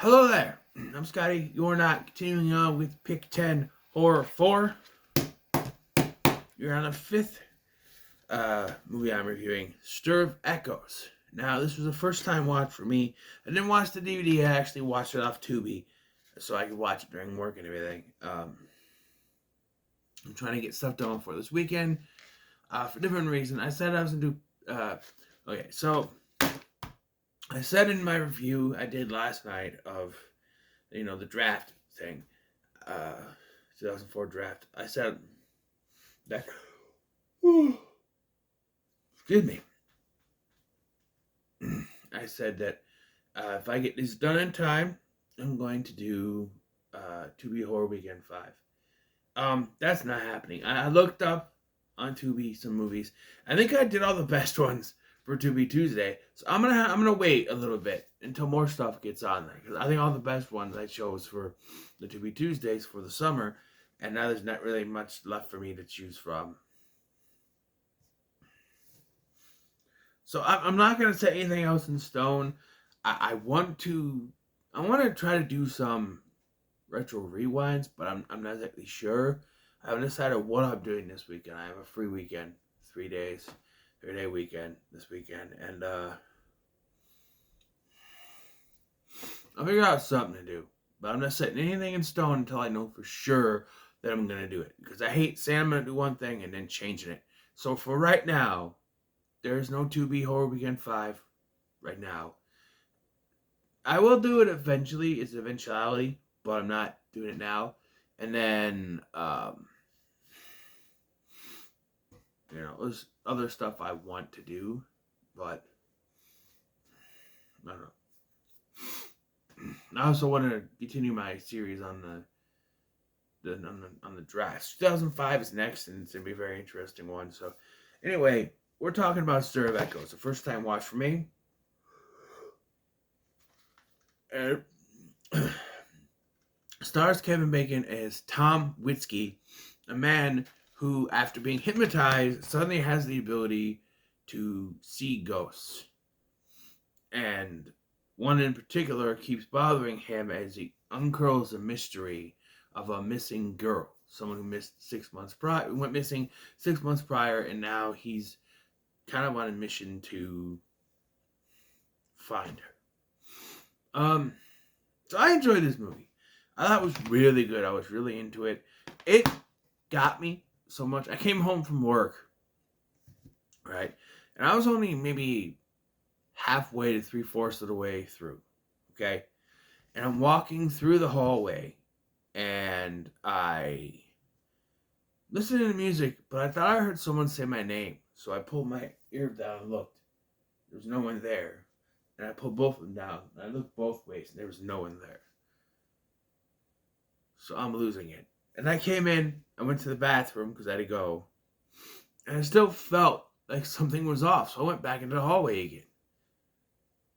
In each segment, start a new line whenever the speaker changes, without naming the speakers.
Hello there. I'm Scotty. You're not continuing on with Pick 10 Horror 4. You're on the fifth movie I'm reviewing, Stir of Echoes. Now, this was a first time watch for me. I didn't watch the DVD, I actually watched it off Tubi so I could watch it during work and everything. I'm trying to get stuff done for this weekend for different reasons. I said I was going to do. Okay, so I said in my review I did last night of, the draft thing, 2004 draft. I said that, excuse me. I said that if I get this done in time, I'm going to do Tubi Horror Weekend 5. That's not happening. I looked up on Tubi some movies. I think I did all the best ones for Tubi Tuesday, so I'm gonna wait a little bit until more stuff gets on there, because I think all the best ones I chose for the Tubi Tuesdays for the summer, and now there's not really much left for me to choose from. So I'm not gonna set anything else in stone. I want to try to do some retro rewinds, but I'm not exactly sure. I haven't decided what I'm doing this weekend. I have a free weekend, 3-day weekend this weekend, and I'll figure out something to do. But I'm not setting anything in stone until I know for sure that I'm gonna do it, because I hate saying I'm gonna do one thing and then changing it. So for right now, there's no Tubi Horror Weekend 5 right now. I will do it eventually. It's an eventuality, but I'm not doing it now. And then, there's other stuff I want to do, but I don't know. I also want to continue my series on the draft. 2005 is next, and it's gonna be a very interesting one. So, anyway, we're talking about Stir of Echoes, the first time watch for me. Stars Kevin Bacon as Tom Witzke, a man who, after being hypnotized, suddenly has the ability to see ghosts. And one in particular keeps bothering him as he uncurls the mystery of a missing girl, someone who missed 6 months prior, went missing 6 months prior, and now he's kind of on a mission to find her. So I enjoyed this movie. I thought it was really good. I was really into it. It got me so much. I came home from work, right? And I was only maybe halfway to 3/4 of the way through, okay? And I'm walking through the hallway, and I listened to the music, but I thought I heard someone say my name. So I pulled my ear down and looked. There was no one there. And I pulled both of them down. And I looked both ways, and there was no one there. So I'm losing it. And I came in, I went to the bathroom because I had to go. And I still felt like something was off. So I went back into the hallway again.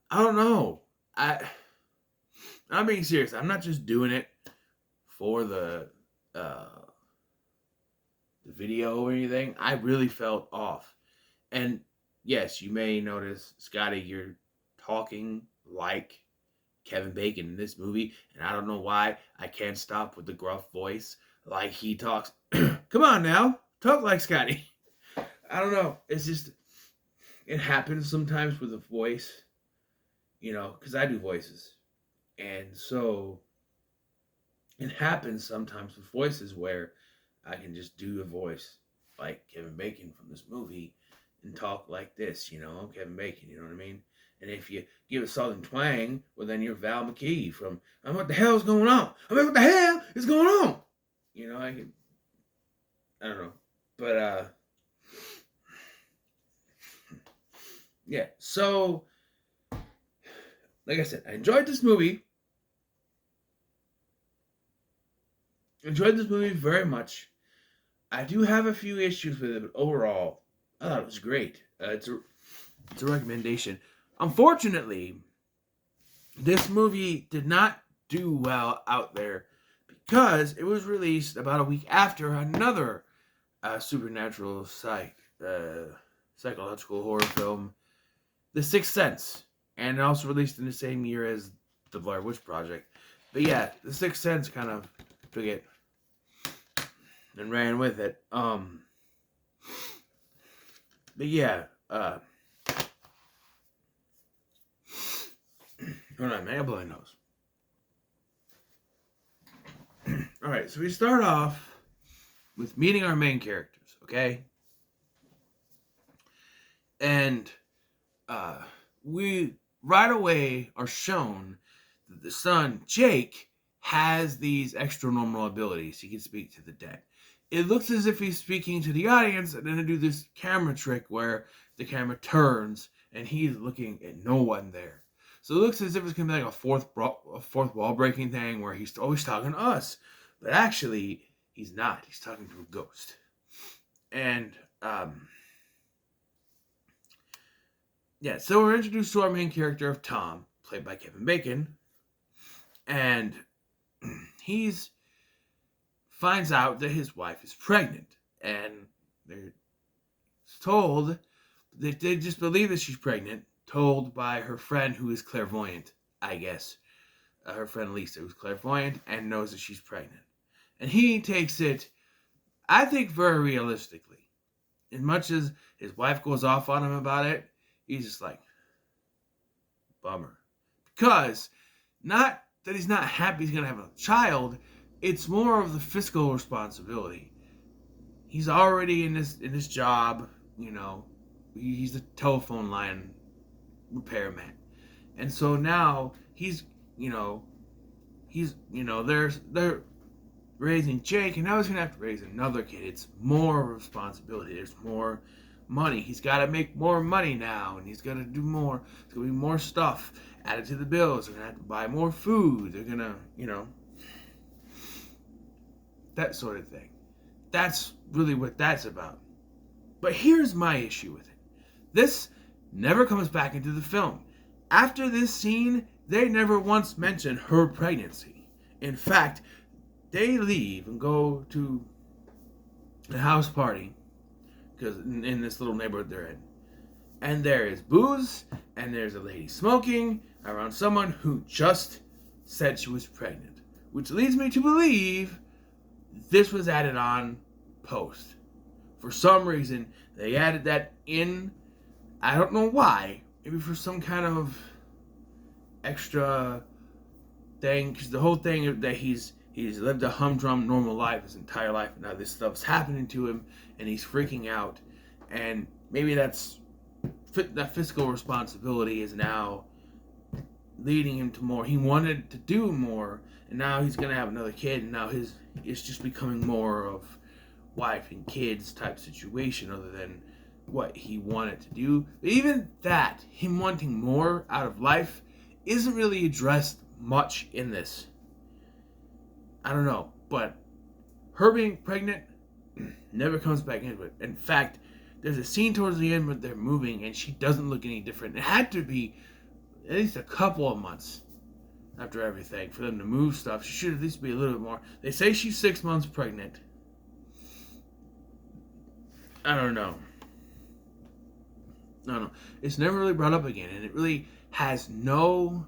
I don't know. I'm being serious. I'm not just doing it for the video or anything. I really felt off. And yes, you may notice, Scotty, you're talking like Kevin Bacon in this movie, and I don't know why I can't stop with the gruff voice like he talks. Come on now, talk like Scotty. I don't know. It's just, it happens sometimes with a voice, because I do voices, and so it happens sometimes with voices where I can just do a voice like Kevin Bacon from this movie and talk like this, Kevin Bacon, you know what I mean? And if you give a southern twang, well, then you're Val McKee from What the Hell's Going On? What the hell is going on? I don't know. But, yeah. So, like I said, I enjoyed this movie. Enjoyed this movie very much. I do have a few issues with it, but overall, I thought it was great. It's a recommendation. Unfortunately, this movie did not do well out there because it was released about a week after another supernatural psychological horror film, The Sixth Sense, and also released in the same year as the Blair Witch Project. But yeah, The Sixth Sense kind of took it and ran with it. But yeah, hold on, man, I got bloody nose. All right, so we start off with meeting our main characters, okay? And we right away are shown that the son, Jake, has these extra normal abilities. He can speak to the dead. It looks as if he's speaking to the audience, and then they do this camera trick where the camera turns and he's looking at no one there. So it looks as if it's gonna be like a fourth wall breaking thing where he's always talking to us, but actually he's not. He's talking to a ghost. And yeah, so we're introduced to our main character of Tom, played by Kevin Bacon, and he's finds out that his wife is pregnant, and they're told that they just believe that she's pregnant, told by her friend who is clairvoyant, I guess. Her friend Lisa, who's clairvoyant and knows that she's pregnant. And he takes it, I think, very realistically. As much as his wife goes off on him about it, he's just like, bummer. Because, not that he's not happy he's going to have a child, it's more of the fiscal responsibility. He's already in this job, you know. He's a telephone line repairman. And so now they're raising Jake, and now he's going to have to raise another kid. It's more responsibility. There's more money. He's got to make more money now, and he's got to do more. There's going to be more stuff added to the bills. They're going to have to buy more food. They're going to, that sort of thing. That's really what that's about. But here's my issue with it. This never comes back into the film. After this scene, they never once mention her pregnancy. In fact, they leave and go to a house party, because in this little neighborhood they're in. And there is booze, and there's a lady smoking around someone who just said she was pregnant. Which leads me to believe this was added on post. For some reason, they added that in. I don't know why. Maybe for some kind of extra thing. Because the whole thing that he's lived a humdrum normal life his entire life. And now this stuff's happening to him. And he's freaking out. And maybe that fiscal responsibility is now leading him to more. He wanted to do more. And now he's going to have another kid. And now it's just becoming more of wife and kids type situation other than what he wanted to do. But even that, him wanting more out of life, isn't really addressed much in this. I don't know, but her being pregnant never comes back into it. In fact, there's a scene towards the end where they're moving and she doesn't look any different. It had to be at least a couple of months after everything for them to move stuff. She should at least be a little bit more. They say she's 6 months pregnant. I don't know. It's never really brought up again, and it really has no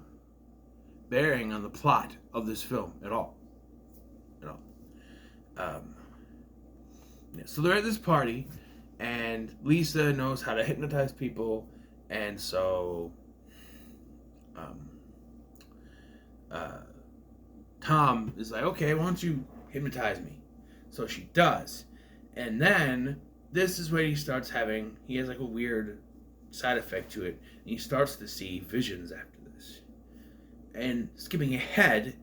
bearing on the plot of this film at all. So they're at this party, and Lisa knows how to hypnotize people, and so Tom is like, okay, why don't you hypnotize me? So she does, and then this is where he has like a weird side effect to it, and he starts to see visions after this. And skipping ahead,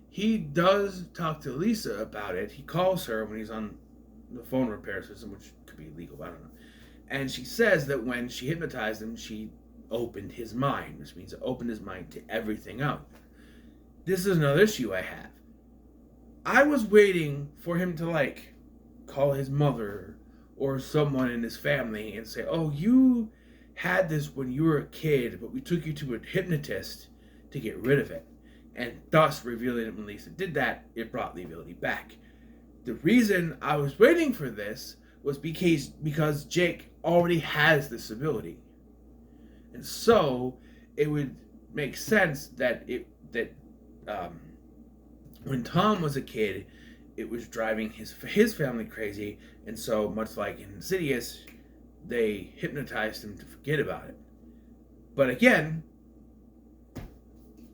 he does talk to Lisa about it. He calls her when he's on the phone repair system, which could be illegal, I don't know. And she says that when she hypnotized him, she opened his mind, which means it opened his mind to everything out there. This is another issue I have. I was waiting for him to call his mother or someone in his family and say, oh, you had this when you were a kid, but we took you to a hypnotist to get rid of it. And thus, revealing it when Lisa did that, it brought the ability back. The reason I was waiting for this was because Jake already has this ability. And so, it would make sense that it that um, when Tom was a kid, it was driving his family crazy, and so much like in Insidious, they hypnotized him to forget about it. But again,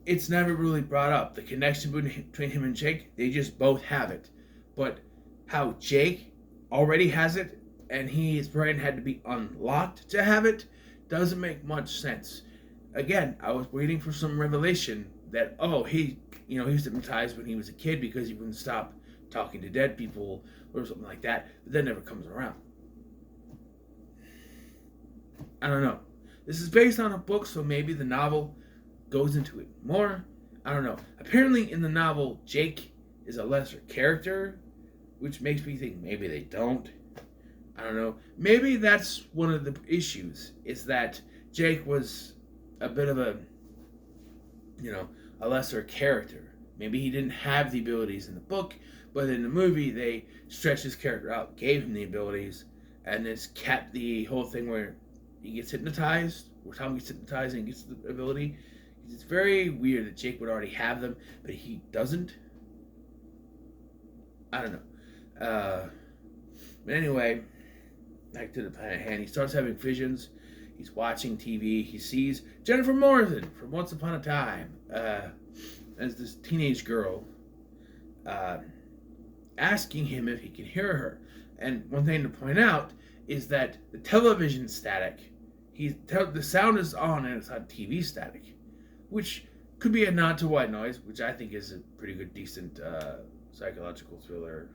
it's never really brought up. The connection between him and Jake, they just both have it. But how Jake already has it and his brain had to be unlocked to have it doesn't make much sense. Again, I was waiting for some revelation that, oh, he was hypnotized when he was a kid because he wouldn't stop talking to dead people or something like that. But that never comes around. I don't know. This is based on a book, so maybe the novel goes into it more. I don't know. Apparently in the novel, Jake is a lesser character, which makes me think maybe they don't. I don't know. Maybe that's one of the issues, is that Jake was a bit of a lesser character. Maybe he didn't have the abilities in the book, but in the movie they stretched his character out, gave him the abilities, and this kept the whole thing where he gets hypnotized, where Tom gets hypnotized and gets the ability. It's very weird that Jake would already have them, but he doesn't. I don't know. But anyway, back to the planet hand. He starts having visions. He's watching TV. He sees Jennifer Morrison from Once Upon a Time as this teenage girl, asking him if he can hear her. And one thing to point out is that the television static, the sound is on and it's on TV static, which could be a nod to White Noise, which I think is a pretty good, decent psychological thriller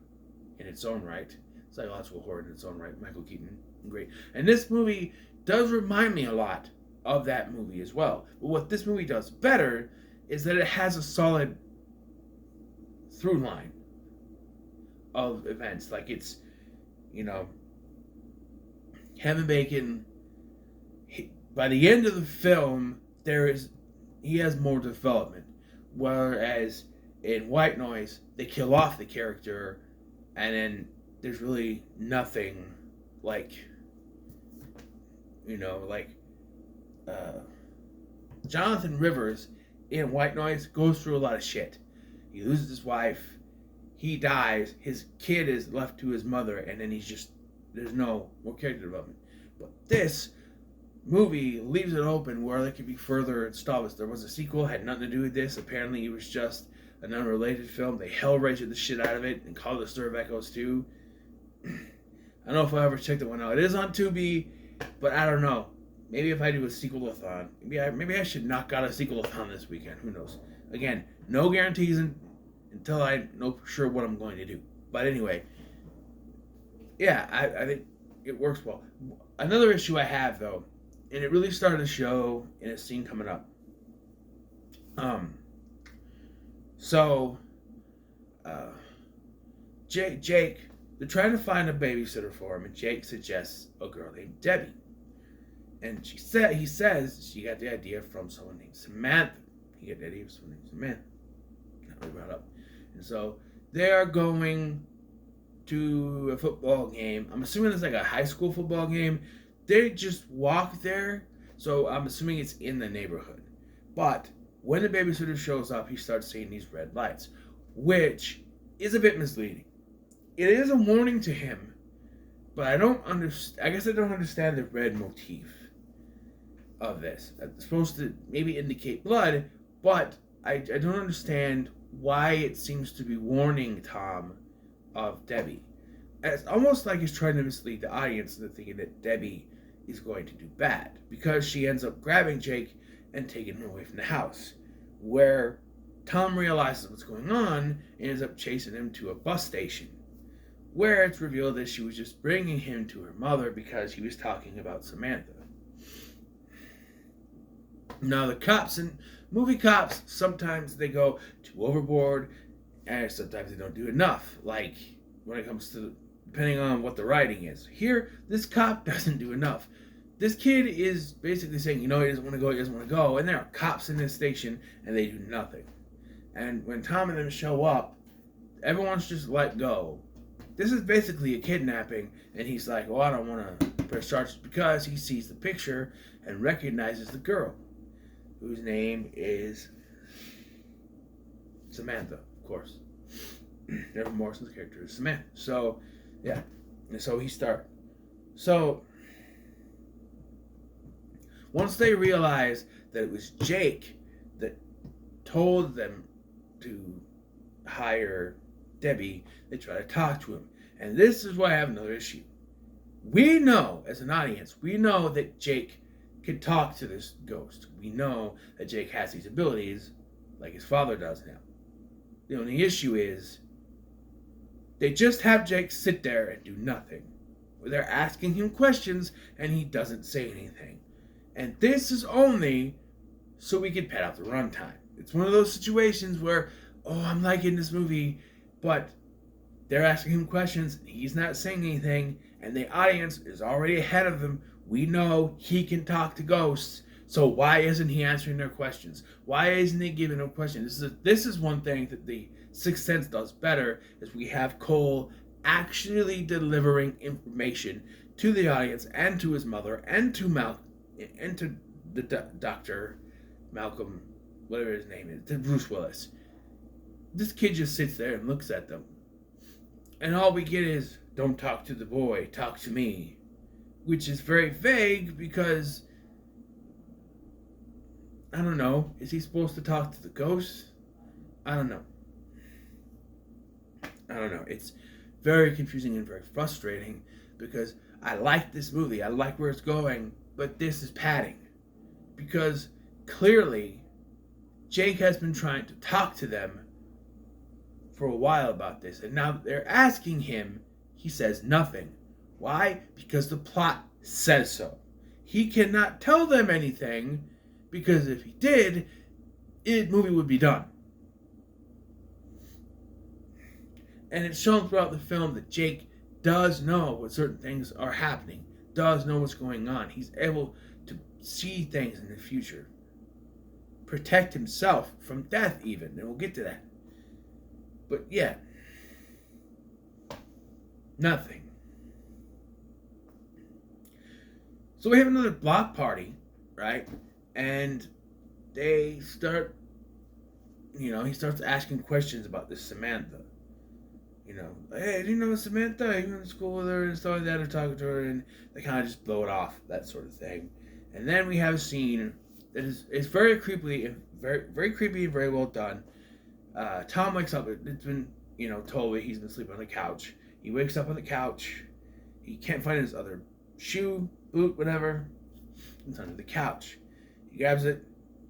in its own right. Psychological horror in its own right. Michael Keaton, great. And this movie does remind me a lot of that movie as well. But what this movie does better is that it has a solid through line of events. Like it's, Kevin Bacon, by the end of the film, he has more development. Whereas in White Noise, they kill off the character, and then there's really nothing like, Jonathan Rivers in White Noise goes through a lot of shit. He loses his wife, he dies, his kid is left to his mother, and then there's no more character development. But this movie leaves it open where there could be further installments. There was a sequel, had nothing to do with this. Apparently it was just an unrelated film. They hell-rated the shit out of it and called it Stir of Echoes 2. I don't know if I ever checked that one out. It is on Tubi, but I don't know. Maybe if I do a sequel-a-thon, maybe I should knock out a sequel-a-thon this weekend. Who knows? Again, no guarantees until I know for sure what I'm going to do. But anyway, yeah, I think it works well. Another issue I have, though, and it really started to show in a scene coming up. Jake, they're trying to find a babysitter for him, and Jake suggests a girl named Debbie. And he says she got the idea from someone named Samantha. He got the idea from someone named Samantha. Not really brought up. And so they are going to a football game. I'm assuming it's like a high school football game. They just walk there, so I'm assuming it's in the neighborhood. But when the babysitter shows up, he starts seeing these red lights, which is a bit misleading. It is a warning to him, but I don't understand the red motif of this. It's supposed to maybe indicate blood, but I don't understand why it seems to be warning Tom of Debbie. It's almost like he's trying to mislead the audience into thinking that Debbie is going to do bad, because she ends up grabbing Jake and taking him away from the house, where Tom realizes what's going on and ends up chasing him to a bus station, where it's revealed that she was just bringing him to her mother because he was talking about Samantha. Now the cops and movie cops, sometimes they go too overboard, and sometimes they don't do enough, like when it comes to, depending on what the writing is. Here, this cop doesn't do enough. This kid is basically saying, he doesn't want to go, and there are cops in this station, and they do nothing. And when Tom and them show up, everyone's just let go. This is basically a kidnapping, and he's like, I don't want to press charges, because he sees the picture and recognizes the girl, whose name is Samantha, of course. Jennifer Morrison's character is Samantha. So, yeah. And so he started. So, once they realized that it was Jake that told them to hire Debbie, they try to talk to him. And this is why I have another issue. We know, as an audience, we know that Jake can talk to this ghost. We know that Jake has these abilities like his father does now. The only issue is they just have Jake sit there and do nothing. They're asking him questions and he doesn't say anything. And this is only so we can pad out the runtime. It's one of those situations where, oh, I'm liking this movie, but they're asking him questions, and he's not saying anything, and the audience is already ahead of him. We know he can talk to ghosts, so why isn't he answering their questions? Why isn't he giving them questions? This is one thing that the Sixth Sense does better, is we have Cole actually delivering information to the audience and to his mother and to the Dr. Malcolm, whatever his name is, to Bruce Willis. This kid just sits there and looks at them. And all we get is, don't talk to the boy, talk to me. Which is very vague because, I don't know, is he supposed to talk to the ghost? I don't know. It's very confusing and very frustrating because I like this movie. I like where it's going, but this is padding. Because clearly, Jake has been trying to talk to them for a while about this, and now they're asking him, he says nothing. Why? Because the plot says so. He cannot tell them anything, because if he did, the movie would be done. And it's shown throughout the film that Jake does know what certain things are happening, does know what's going on. He's able to see things in the future, protect himself from death even, and we'll get to that. But yeah, nothing. So we have another block party, right? And they start, he starts asking questions about this Samantha. Hey, do you know Samantha? You went to school with her and stuff like that, or talking to her, and they kind of just blow it off, that sort of thing. And then we have a scene that is very creepy and very creepy and very well done. Tom wakes up. It's been, told that he's been sleeping on the couch. He wakes up on the couch. He can't find his other shoe, boot, whatever. It's under the couch. He grabs it,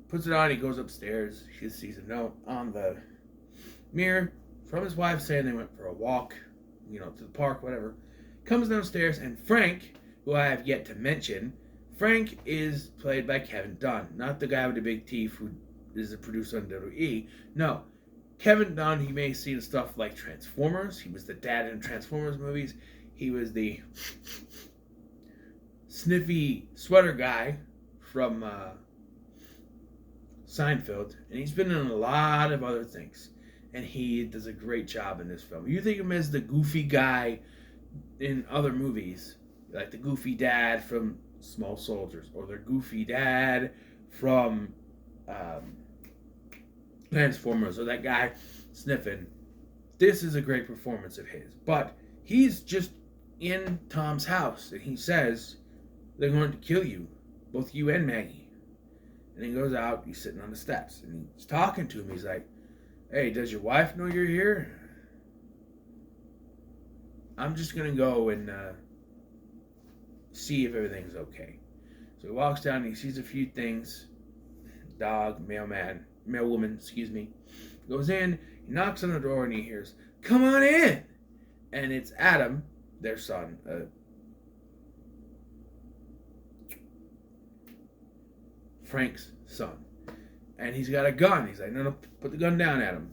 puts it on. He goes upstairs. He sees a note on the mirror from his wife saying they went for a walk, to the park, whatever. Comes downstairs, and Frank, who I have yet to mention, Frank is played by Kevin Dunn, not the guy with the big teeth who is a producer on WWE. No. Kevin Dunn, he may have seen stuff like Transformers. He was the dad in Transformers movies. He was the sniffy sweater guy from Seinfeld. And he's been in a lot of other things. And he does a great job in this film. You think of him as the goofy guy in other movies, like the goofy dad from Small Soldiers, or the goofy dad from Transformers, or that guy sniffing. This is a great performance of his. But he's just in Tom's house, and he says, they're going to kill you, both you and Maggie. And he goes out, he's sitting on the steps, and he's talking to him. He's like, hey, does your wife know you're here? I'm just going to go and see if everything's okay. So he walks down and he sees a few things. Dog, mailwoman, goes in, he knocks on the door and he hears, come on in! And it's Adam, their son, Frank's son. And he's got a gun. He's like, no, put the gun down, Adam.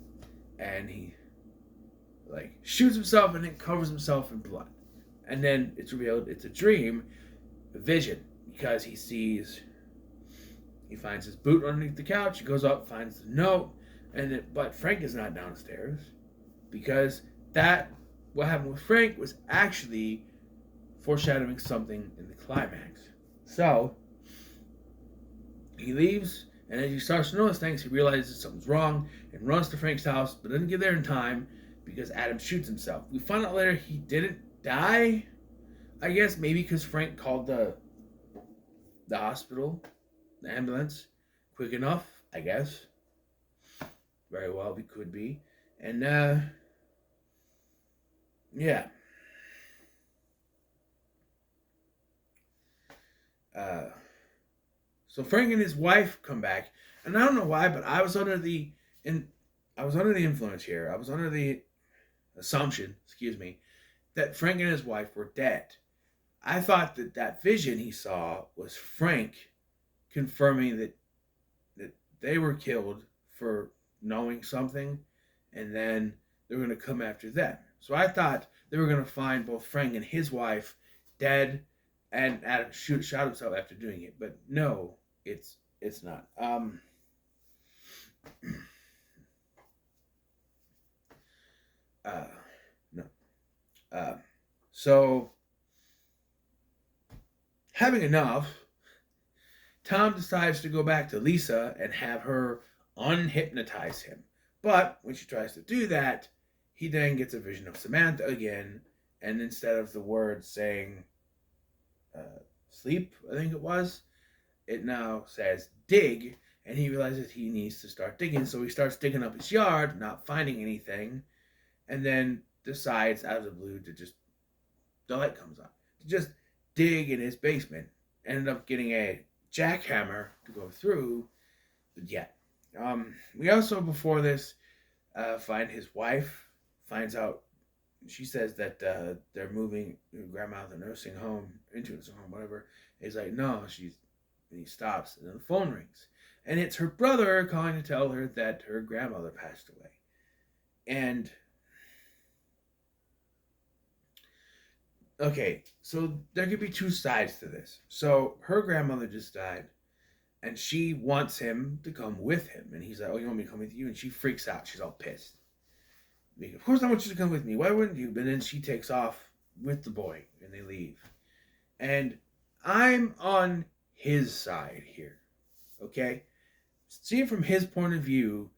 And he, shoots himself and then covers himself in blood. And then it's revealed it's a dream, a vision, because he finds his boot underneath the couch. He goes up, finds the note, but Frank is not downstairs, because what happened with Frank was actually foreshadowing something in the climax. So he leaves, And as he starts to notice things, he realizes something's wrong and runs to Frank's house, but doesn't get there in time because Adam shoots himself. We find out later he didn't die. I guess maybe because Frank called the hospital, the ambulance, quick enough. I guess very well we could be, and yeah. Uh, so Frank and his wife come back, and I don't know why, but I was under the influence here. I was under the assumption, excuse me, that Frank and his wife were dead. I thought that that vision he saw was Frank confirming that they were killed for knowing something, and then they were going to come after them. So I thought they were going to find both Frank and his wife dead, and Adam shot himself after doing it. But no, it's not. Uh, no. Uh, so having enough, Tom decides to go back to Lisa and have her unhypnotize him. But when she tries to do that, he then gets a vision of Samantha again, and instead of the word saying sleep, I think it was, it now says dig, and he realizes he needs to start digging, so he starts digging up his yard, not finding anything, and then decides out of the blue to just, the light comes on, to just dig in his basement. Ended up getting a jackhammer to go through, but yeah. We also, before this, find his wife, finds out, she says that they're moving grandma out of the nursing home, into a nursing home, whatever. He's like, no, and he stops, and then the phone rings. And it's her brother calling to tell her that her grandmother passed away. And, okay, so there could be two sides to this. So her grandmother just died, and she wants him to come with him. And he's like, oh, you want me to come with you? And she freaks out. She's all pissed. Like, of course I want you to come with me. Why wouldn't you? But then she takes off with the boy, and they leave. And I'm on his side here, okay? See it from his point of view,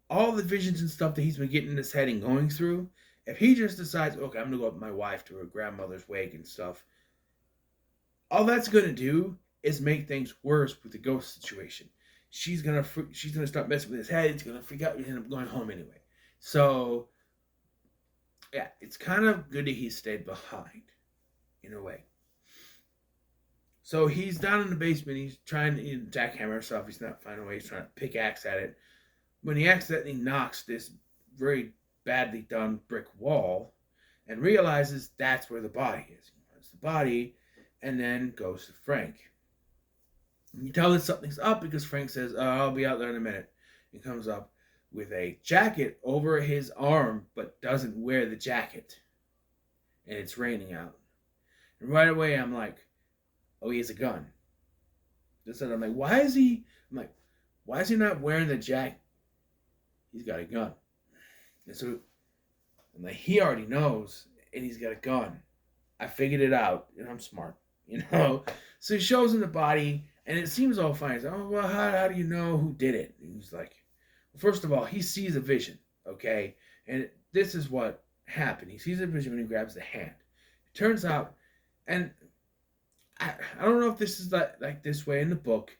all the visions and stuff that he's been getting in his head and going through, if he just decides, okay, I'm going to go up with my wife to her grandmother's wake and stuff, all that's going to do is make things worse with the ghost situation. She's gonna start messing with his head. It's gonna freak out and end up going home anyway. So yeah, it's kind of good that he stayed behind, in a way. So he's down in the basement. He's trying to jackhammer himself. He's not finding a way. He's trying to pickaxe at it. When he accidentally knocks this very badly done brick wall, and realizes that's where the body is. He finds the body, and then goes to Frank. You tell that something's up because Frank says, oh, I'll be out there in a minute. He comes up with a jacket over his arm, but doesn't wear the jacket. And it's raining out. And right away, I'm like, oh, he has a gun. I'm like, why is he not wearing the jacket? He's got a gun. And so I'm like, he already knows, and he's got a gun. I figured it out, and I'm smart, you know? So he shows him the body, and it seems all fine. He's like, oh, well, how do you know who did it? And he's like, well, first of all, he sees a vision, okay? And this is what happened. He sees a vision when he grabs the hand. It turns out, and I don't know if this is like this way in the book,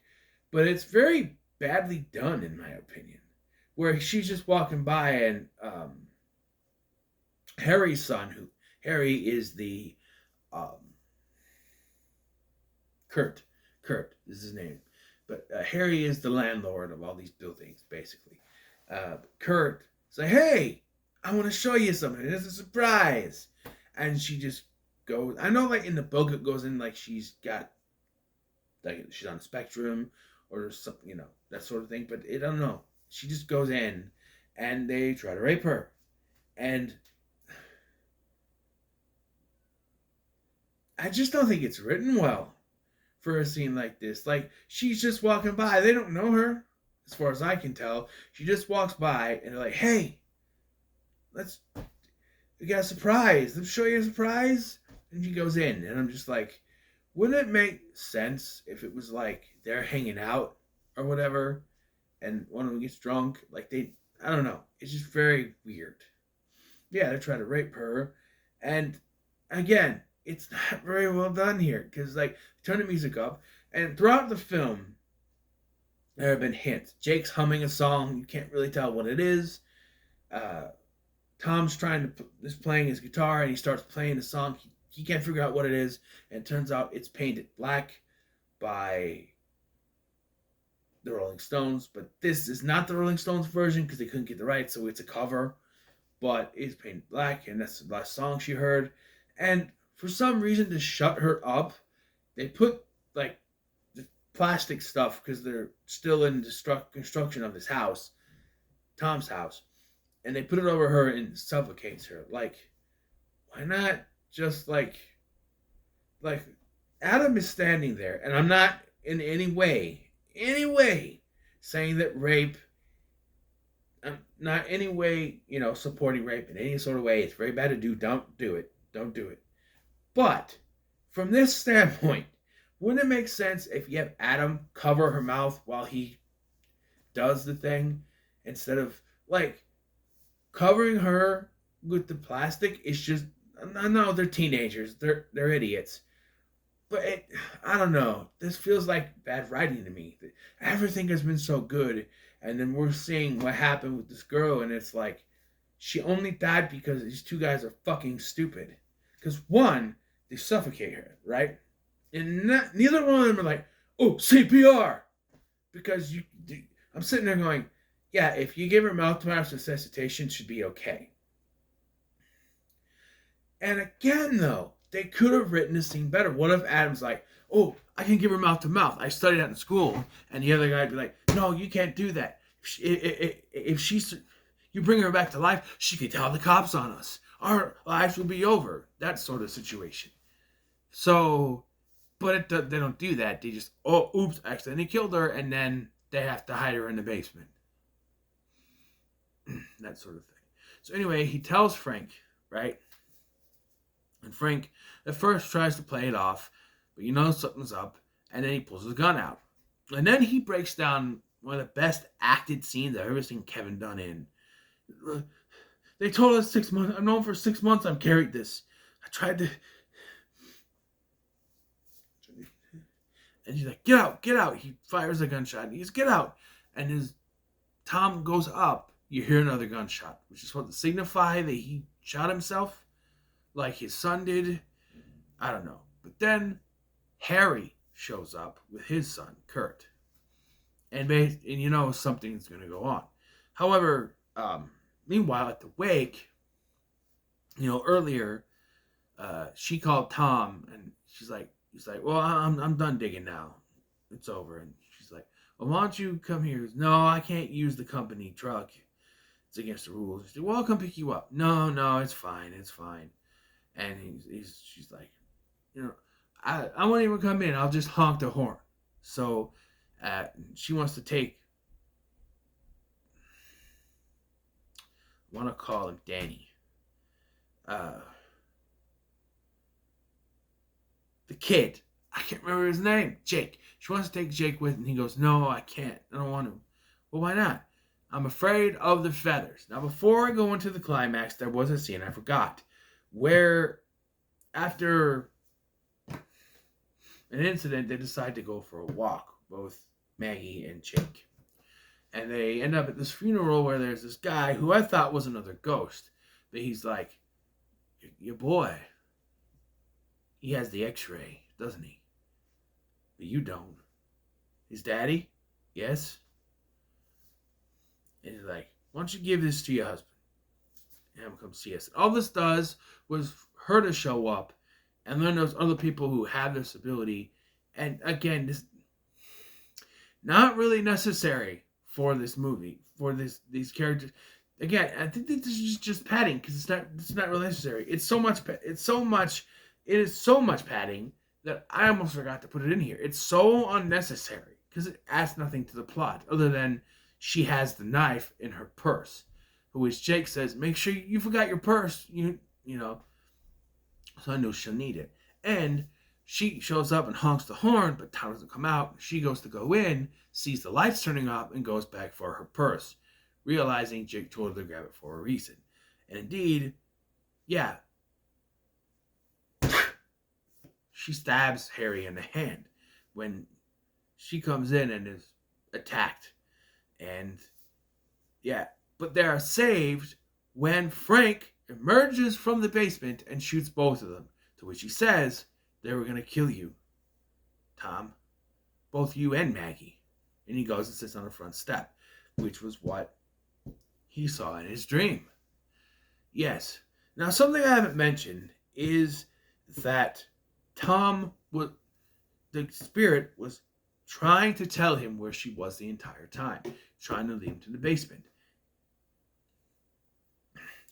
but it's very badly done, in my opinion. Where she's just walking by, and Harry's son, Harry is the Kurt is his name, but Harry is the landlord of all these buildings, basically. Kurt is like, hey, I want to show you something. It's a surprise. And she just goes, I know like in the book it goes in like she's got, like she's on the spectrum or something, you know, that sort of thing, but I don't know. She just goes in and they try to rape her. And I just don't think it's written well for a scene like this. Like, she's just walking by. They don't know her, as far as I can tell. She just walks by and they're like, hey, we got a surprise. Let's show you a surprise. And she goes in. And I'm just like, wouldn't it make sense if it was like they're hanging out or whatever? and one of them gets drunk. Like I don't know. It's just very weird. Yeah, they try to rape her, and again, it's not very well done here because like turn the music up, and throughout the film, there have been hints. Jake's humming a song. You can't really tell what it is. Uh, Tom's is playing his guitar, and he starts playing a song. He can't figure out what it is, and it turns out it's painted black by the Rolling Stones. But this is not the Rolling Stones version because they couldn't get the rights, so it's a cover. But it's painted black, and that's the last song she heard. And for some reason, to shut her up, they put like the plastic stuff because they're still in construction of this house, Tom's house, and they put it over her and suffocates her. Like, why not just like Adam is standing there, and I'm not in any way saying that rape. I'm not any way, supporting rape in any sort of way. It's very bad to do. Don't do it. Don't do it. But from this standpoint, wouldn't it make sense if you have Adam cover her mouth while he does the thing instead of like covering her with the plastic? It's just no, they're teenagers. They're idiots. But I don't know. This feels like bad writing to me. Everything has been so good, and then we're seeing what happened with this girl, and it's like she only died because these two guys are fucking stupid. Because one, they suffocate her, right? And neither one of them are like, oh, CPR, because I'm sitting there going, yeah, if you give her mouth-to-mouth resuscitation, should be okay. And again, though, they could have written the scene better. What if Adam's like, oh, I can give her mouth to mouth. I studied that in school. And the other guy would be like, no, you can't do that. If you bring her back to life, she could tell the cops on us. Our lives will be over. That sort of situation. So, but they don't do that. They just, oh, oops, accidentally killed her. And then they have to hide her in the basement. That sort of thing. So anyway, he tells Frank, right? And Frank at first tries to play it off, but something's up, and then he pulls his gun out. And then he breaks down one of the best acted scenes I've ever seen Kevin done in. They told us 6 months. I've known for 6 months I've carried this. I tried to... And he's like, get out, get out. He fires a gunshot. And he goes, get out. And as Tom goes up, you hear another gunshot, which is supposed to signify that he shot himself. Like his son did. I don't know. But then Harry shows up with his son, Kurt. And something's going to go on. However, meanwhile, at the wake, earlier, she called Tom and he's like, well, I'm done digging now. It's over. And she's like, well, why don't you come here? Goes, no, I can't use the company truck. It's against the rules. She's like, well, I'll come pick you up. No, it's fine. It's fine. And she's like, I won't even come in. I'll just honk the horn. So she wants to take, I want to call him Danny. The kid. I can't remember his name. Jake. She wants to take Jake with, and he goes, no, I can't. I don't want to. Well, why not? I'm afraid of the feathers. Now, before I go into the climax, there was a scene I forgot. Where after an incident, they decide to go for a walk, both Maggie and Jake. And they end up at this funeral where there's this guy who I thought was another ghost. But he's like, your boy, he has the x-ray, doesn't he? But you don't. His daddy? Yes. And he's like, why don't you give this to your husband? And come see us. All this does was her to show up, and then there's other people who have this ability. And again, this not really necessary for this movie, for these characters. Again, I think this is just padding because it's not really necessary. It is so much padding that I almost forgot to put it in here. It's so unnecessary because it adds nothing to the plot other than she has the knife in her purse. Which Jake says, make sure you forgot your purse. So I know she'll need it. And She shows up and honks the horn, but Tom doesn't come out. She goes to go in, sees the lights turning off, and goes back for her purse, realizing Jake told her to grab it for a reason. And indeed, yeah, she stabs Harry in the hand when she comes in and is attacked. And yeah, but they are saved when Frank emerges from the basement and shoots both of them. To which he says, "They were going to kill you, Tom. Both you and Maggie." And he goes and sits on the front step, which was what he saw in his dream. Yes. Now, something I haven't mentioned is that the spirit was trying to tell him where she was the entire time, trying to lead him to the basement.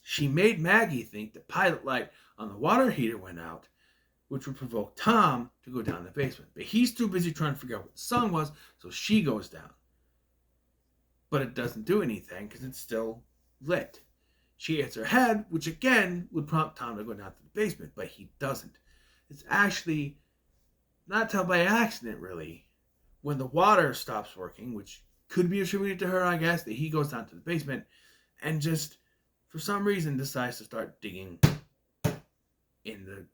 She made Maggie think the pilot light on the water heater went out, which would provoke Tom to go down the basement. But he's too busy trying to figure out what the song was, so she goes down. But it doesn't do anything because it's still lit. She hits her head, which again would prompt Tom to go down to the basement, but he doesn't. It's actually not till by accident, really, when the water stops working, which could be attributed to her, I guess, that he goes down to the basement and just, for some reason, decides to start digging in the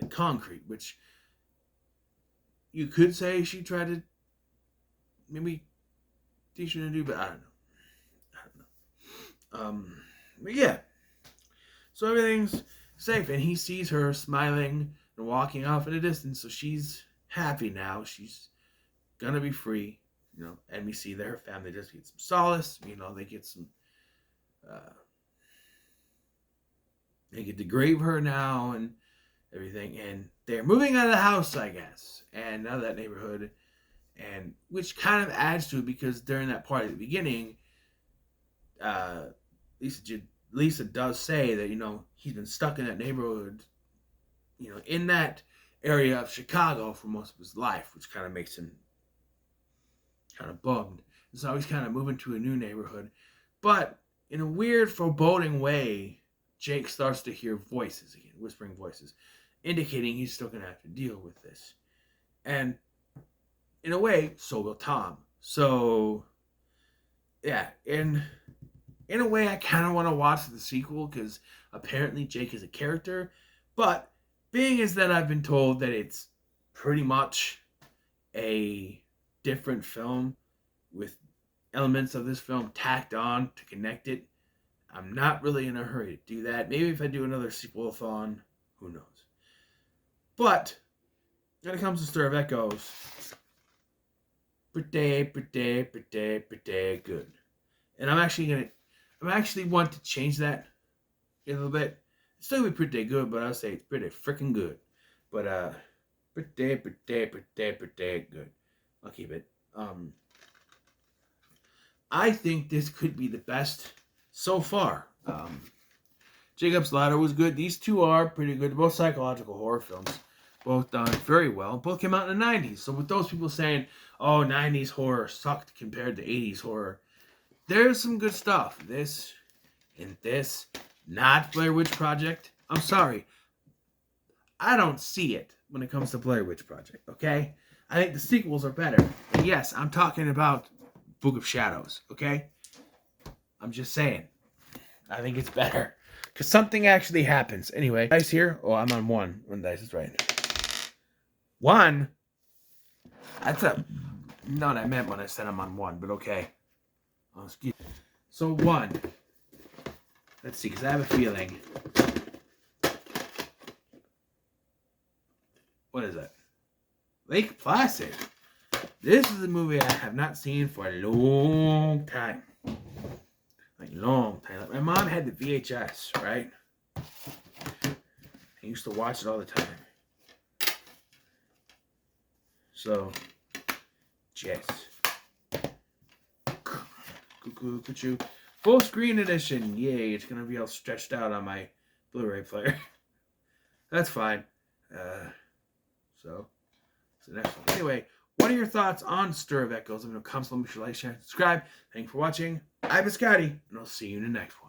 concrete, which you could say she tried to maybe teach her to do, but I don't know. But yeah, so everything's safe, and he sees her smiling and walking off in the distance, so she's happy now. She's gonna be free, and we see that her family just get some solace. They get some they get to grave her now and everything, and they're moving out of the house, I guess, and out of that neighborhood, and which kind of adds to it, because during that part at the beginning, Lisa does say that he's been stuck in that neighborhood, in that area of Chicago for most of his life, which kind of makes him kind of bummed. And so he's kind of moving to a new neighborhood, but in a weird, foreboding way, Jake starts to hear voices again, whispering voices, indicating he's still going to have to deal with this. And in a way, so will Tom. So, yeah, in a way, I kind of want to watch the sequel, because apparently Jake is a character. But being is that I've been told that it's pretty much a different film with elements of this film tacked on to connect it, I'm not really in a hurry to do that. Maybe if I do another sequel-a-thon, who knows. But when it comes to Stir of Echoes, pretty good. And I actually want to change that a little bit. It's still be pretty good, but I'll say it's pretty freaking good. But pretty good. I'll keep it. I think this could be the best so far. Jacob's Ladder was good. These two are pretty good. They're both psychological horror films. Both done very well. Both came out in the 90s. So with those people saying, oh, 90s horror sucked compared to 80s horror, there's some good stuff. This and this. Not Blair Witch Project. I'm sorry. I don't see it when it comes to Blair Witch Project, okay? I think the sequels are better. And yes, I'm talking about Book of Shadows, okay? I'm just saying. I think it's better. Because something actually happens. Anyway, dice here. Oh, I'm on one. One dice is right. One? That's not what I meant when I said I'm on one, but okay. Oh, excuse me. So one. Let's see, because I have a feeling. What is that? Lake Placid. This is a movie I have not seen for a long time. Like, long time. Like, my mom had the VHS, right? I used to watch it all the time. So, yes. Cuckoo. Full screen edition. Yay, it's going to be all stretched out on my Blu-ray player. That's fine. So, it's the next one. Anyway, what are your thoughts on Stir of Echoes? I'm going to comment, share, subscribe. Thank you for watching. I've been Scotty, and I'll see you in the next one.